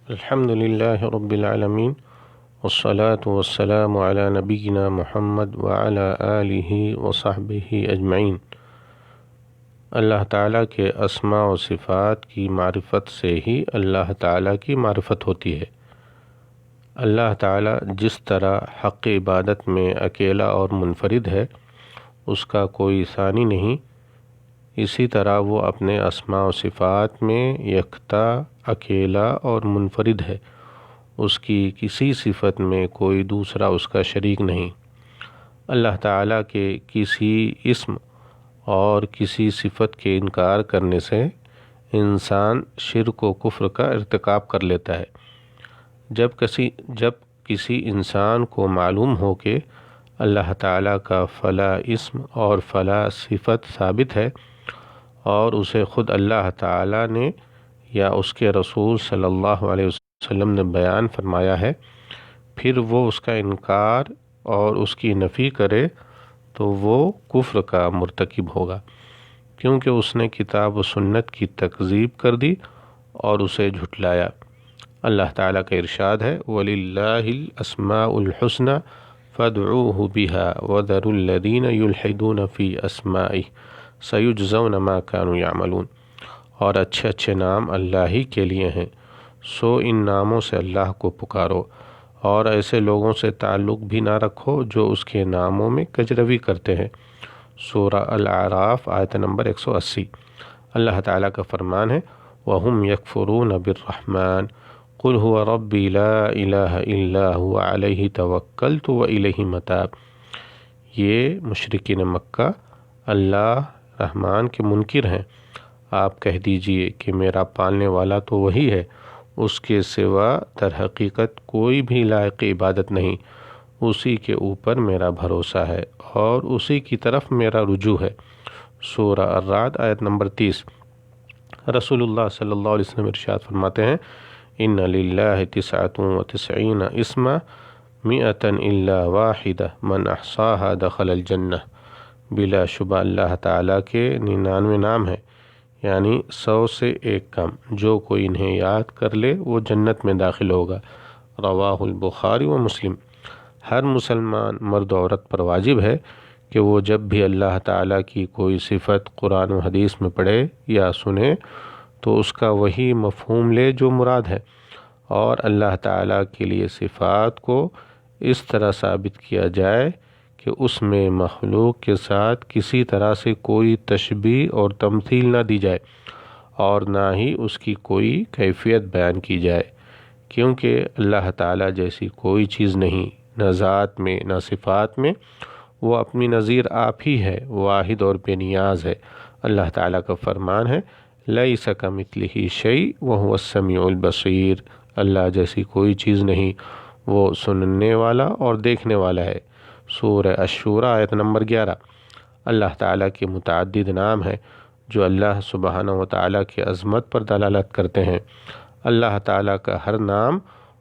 الحمد للہ رب العالمین والصلاة والسلام علی نبینا محمد وعلی آلہ وصحبہ اجمعین۔ اللہ تعالیٰ کے اسماء و صفات کی معرفت سے ہی اللہ تعالیٰ کی معرفت ہوتی ہے۔ اللہ تعالیٰ جس طرح حق عبادت میں اکیلا اور منفرد ہے، اس کا کوئی ثانی نہیں، اسی طرح وہ اپنے اسماء و صفات میں یکتا، اکیلا اور منفرد ہے۔ اس کی کسی صفت میں کوئی دوسرا اس کا شریک نہیں۔ اللہ تعالیٰ کے کسی اسم اور کسی صفت کے انکار کرنے سے انسان شرک و کفر کا ارتکاب کر لیتا ہے۔ جب کسی انسان کو معلوم ہو کہ اللہ تعالیٰ کا فلاں اسم اور فلاں صفت ثابت ہے اور اسے خود اللہ تعالیٰ نے یا اس کے رسول صلی اللہ علیہ وسلم نے بیان فرمایا ہے، پھر وہ اس کا انکار اور اس کی نفی کرے تو وہ کفر کا مرتکب ہوگا، کیونکہ اس نے کتاب و سنت کی تکذیب کر دی اور اسے جھٹلایا۔ اللہ تعالیٰ کا ارشاد ہے وَلِلَّهِ الْأَسْمَاءُ الْحُسْنَى فَادْعُوهُ بِهَا وَذَرُوا الَّذِينَ يُلْحِدُونَ فِي أَسْمَائِهِ سَيُجْزَوْنَ مَا كَانُوا يَعْمَلُونَ۔ اور اچھے اچھے نام اللہ ہی کے لیے ہیں، سو ان ناموں سے اللہ کو پکارو، اور ایسے لوگوں سے تعلق بھی نہ رکھو جو اس کے ناموں میں کجروی کرتے ہیں۔ سورہ الاعراف آیت نمبر 180۔ اللہ تعالیٰ کا فرمان ہے وَهُمْ يَكْفُرُونَ بِالرَّحْمَنِ قُلْ هُوَ رَبِّي لَا إِلَٰهَ إِلَّا هُوَ عَلَيْهِ تَوَكَّلْتُ وَإِلَيْهِ مَتَابِ۔ یہ مشرکین مکہ اللہ رحمان کے منکر ہیں۔ آپ کہہ دیجئے کہ میرا پالنے والا تو وہی ہے، اس کے سوا در حقیقت کوئی بھی لائق عبادت نہیں، اسی کے اوپر میرا بھروسہ ہے اور اسی کی طرف میرا رجوع ہے۔ سورہ الرعد آیت نمبر 30۔ رسول اللہ صلی اللہ علیہ وسلم ارشاد فرماتے ہیں ان للہ 99 اسما 100 الا واحدہ من احصاها دخل الجنہ۔ بلا شبہ اللہ تعالیٰ کے 99 نام ہیں، یعنی 100 سے ایک کم، جو کوئی انہیں یاد کر لے وہ جنت میں داخل ہوگا۔ رواہ البخاری و مسلم۔ ہر مسلمان مرد و عورت پر واجب ہے کہ وہ جب بھی اللہ تعالیٰ کی کوئی صفت قرآن و حدیث میں پڑھے یا سنے تو اس کا وہی مفہوم لے جو مراد ہے، اور اللہ تعالیٰ کے لیے صفات کو اس طرح ثابت کیا جائے کہ اس میں مخلوق کے ساتھ کسی طرح سے کوئی تشبیہ اور تمثیل نہ دی جائے، اور نہ ہی اس کی کوئی کیفیت بیان کی جائے، کیونکہ اللہ تعالیٰ جیسی کوئی چیز نہیں، نہ ذات میں نہ صفات میں۔ وہ اپنی نظیر آپ ہی ہے، واحد اور بے نیاز ہے۔ اللہ تعالیٰ کا فرمان ہے لیس کمثلہ شیء وہو السمیع البصیر۔ اللہ جیسی کوئی چیز نہیں، وہ سننے والا اور دیکھنے والا ہے۔ سورہ الشورى آیت نمبر 11۔ اللہ تعالیٰ کے متعدد نام ہیں جو اللہ سبحانہ و تعالیٰ کی عظمت پر دلالت کرتے ہیں۔ اللہ تعالیٰ کا ہر نام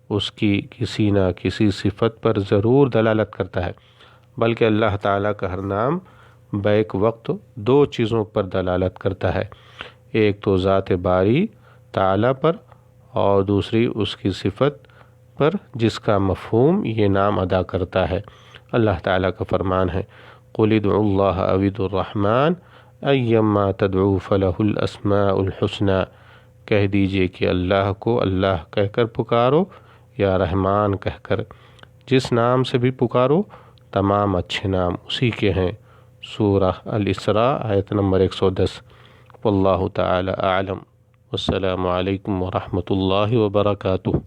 اس کی کسی نہ کسی صفت پر ضرور دلالت کرتا ہے، بلکہ اللہ تعالیٰ کا ہر نام بیک وقت 2 چیزوں پر دلالت کرتا ہے، ایک تو ذات باری تعالیٰ پر، اور دوسری اس کی صفت پر جس کا مفہوم یہ نام ادا کرتا ہے۔ اللہ تعالیٰ کا فرمان ہے قُلِ ادْعُوا اللَّهَ أَوِ ادْعُوا الرَّحْمَنَ أَيَّمَّا تَدْعُوا فَلَهُ الْأَسْمَاءُ الْحُسْنَى۔ کہہ دیجئے کہ اللہ کو اللہ کہہ کر پکارو یا رحمان کہہ کر، جس نام سے بھی پکارو تمام اچھے نام اسی کے ہیں۔ سورہ الاسراء آیت نمبر 110۔ واللہ تعالی اعلم۔ والسلام علیکم ورحمۃ اللہ وبرکاتہ۔